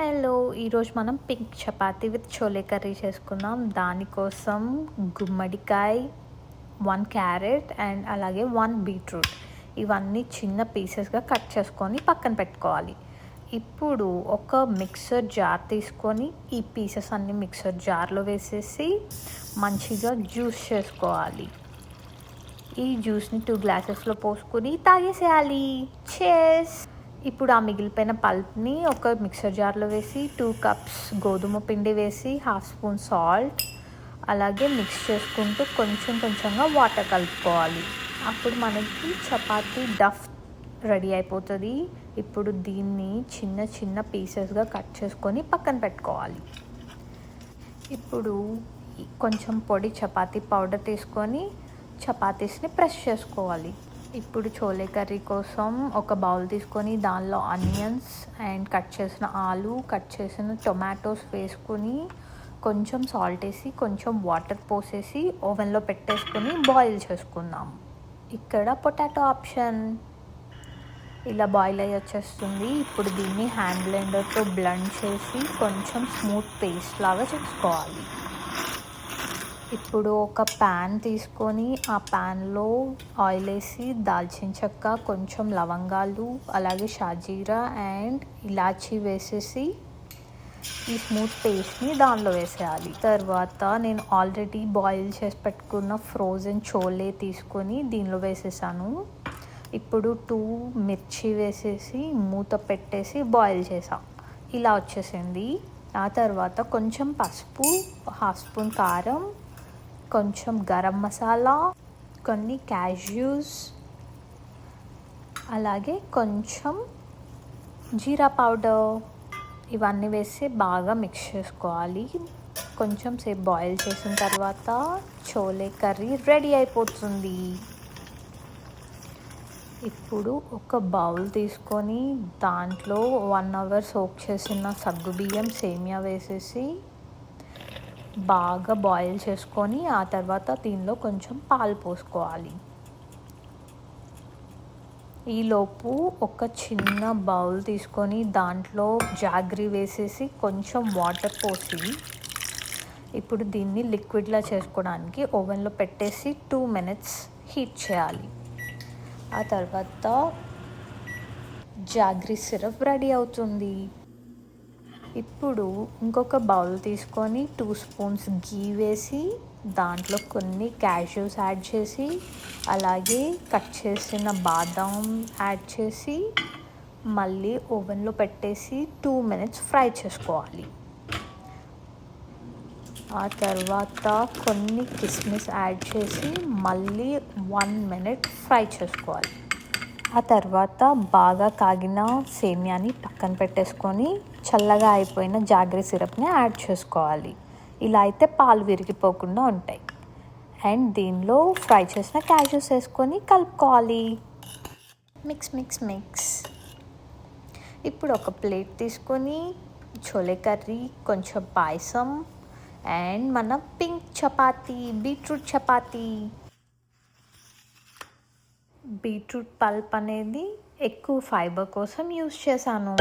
Hello! ఈరోజు మనం pink chapati with chole curry చేసుకుందాం. దానికోసం గుమ్మడికాయ, 1 క్యారెట్ అండ్ అలాగే 1 బీట్రూట్ ఇవన్నీ చిన్న పీసెస్గా కట్ చేసుకొని పక్కన పెట్టుకోవాలి. ఇప్పుడు ఒక మిక్సర్ జార్ తీసుకొని ఈ పీసెస్ అన్ని మిక్సర్ జార్లో వేసేసి మంచిగా జ్యూస్ చేసుకోవాలి. ఈ జ్యూస్ని 2 గ్లాసెస్లో పోసుకొని తాగేసేయాలి. చేస్! ఇప్పుడు ఆ మిగిలిపోయిన పల్ప్ని ఒక మిక్సర్ జార్లో వేసి 2 కప్స్ గోధుమ పిండి వేసి 1/2 స్పూన్ సాల్ట్ అలాగే మిక్స్ చేసుకుంటూ కొంచెం కొంచెంగా వాటర్ కలుపుకోవాలి. అప్పుడు మనకి చపాతీ డఫ్ రెడీ అయిపోతుంది. ఇప్పుడు దీన్ని చిన్న చిన్న పీసెస్గా కట్ చేసుకొని పక్కన పెట్టుకోవాలి. ఇప్పుడు కొంచెం పొడి చపాతీ పౌడర్ తీసుకొని చపాతీస్ని ప్రెస్ చేసుకోవాలి. ఇప్పుడు చోలే కర్రీ కోసం ఒక బౌల్ తీసుకొని దానిలో ఆనియన్స్ అండ్ కట్ చేసిన ఆలు, కట్ చేసిన టొమాటోస్ వేసుకొని కొంచెం సాల్ట్ వేసి కొంచెం వాటర్ పోసేసి ఓవెన్లో పెట్టేసుకొని బాయిల్ చేసుకుందాం. ఇక్కడ పొటాటో ఆప్షన్. ఇలా బాయిల్ అయ్యి వచ్చేస్తుంది. ఇప్పుడు దీన్ని హ్యాండ్ బ్లెండర్తో బ్లెండ్ చేసి కొంచెం స్మూత్ పేస్ట్ లాగా చేసుకోవాలి. ఇప్పుడు ఒక ప్యాన్ తీసుకొని ఆ ప్యాన్లో ఆయిల్ వేసి దాల్చిన చెక్క, కొంచెం లవంగాలు, అలాగే షాజీరా అండ్ ఇలాచీ వేసేసి ఈ స్మూత్ పేస్ట్ని దానిలో వేసేయాలి. తర్వాత నేను ఆల్రెడీ బాయిల్ చేసి పెట్టుకున్న ఫ్రోజన్ చోలే తీసుకొని దీనిలో వేసేసాను. ఇప్పుడు 2 మిర్చి వేసేసి మూత పెట్టేసి బాయిల్ చేసా. ఇలా వచ్చేసింది. ఆ తర్వాత కొంచెం పసుపు, 1/2 స్పూన్ కారం, కొంచెం గరం మసాలా, కొన్ని క్యాష్యూస్, అలాగే కొంచెం జీరా పౌడర్ ఇవన్నీ వేసి బాగా మిక్స్ చేసుకోవాలి. కొంచెం సేపు బాయిల్ చేసిన తర్వాత చోలే కర్రీ రెడీ అయిపోతుంది. ఇప్పుడు ఒక బౌల్ తీసుకొని దాంట్లో 1 అవర్ సోక్ చేసిన సగ్గుబియ్యం సేమియా వేసేసి బాగా బాయిల్ చేసుకొని ఆ తర్వాత దీనిలో కొంచెం పాలు పోసుకోవాలి. ఈలోపు ఒక చిన్న బౌల్ తీసుకొని దాంట్లో జాగ్రీ వేసేసి కొంచెం వాటర్ పోసి ఇప్పుడు దీన్ని లిక్విడ్లా చేసుకోవడానికి ఓవెన్లో పెట్టేసి 2 మినిట్స్ హీట్ చేయాలి. ఆ తర్వాత జాగ్రీ సిరప్ రెడీ అవుతుంది. ఇప్పుడు ఇంకొక బౌల్ తీసుకొని 2 స్పూన్స్ గీ వేసి దాంట్లో కొన్ని క్యాష్యూస్ యాడ్ చేసి అలాగే కట్ చేసిన బాదం యాడ్ చేసి మళ్ళీ ఓవెన్లో పెట్టేసి 2 మినిట్స్ ఫ్రై చేసుకోవాలి. ఆ తర్వాత కొన్ని కిస్మిస్ యాడ్ చేసి మళ్ళీ 1 మినిట్ ఫ్రై చేసుకోవాలి. ఆ తర్వాత బాగా కాగిన సేమియాని పక్కన పెట్టేసుకొని చల్లగా అయిపోయిన జాగ్రీ సిరప్ని యాడ్ చేసుకోవాలి. ఇలా అయితే పాలు విరిగిపోకుండా ఉంటాయి. అండ్ దీనిలో ఫ్రై చేసిన క్యాష్యూస్ వేసుకొని కలుపుకోవాలి. Mix mix mix. ఇప్పుడు ఒక ప్లేట్ తీసుకొని చోలే కర్రీ, కొంచెం పాయసం అండ్ మన pink chapati, beetroot chapati. Beetroot pulp అనేది ఎక్కువ ఫైబర్ కోసం యూస్ చేశాను.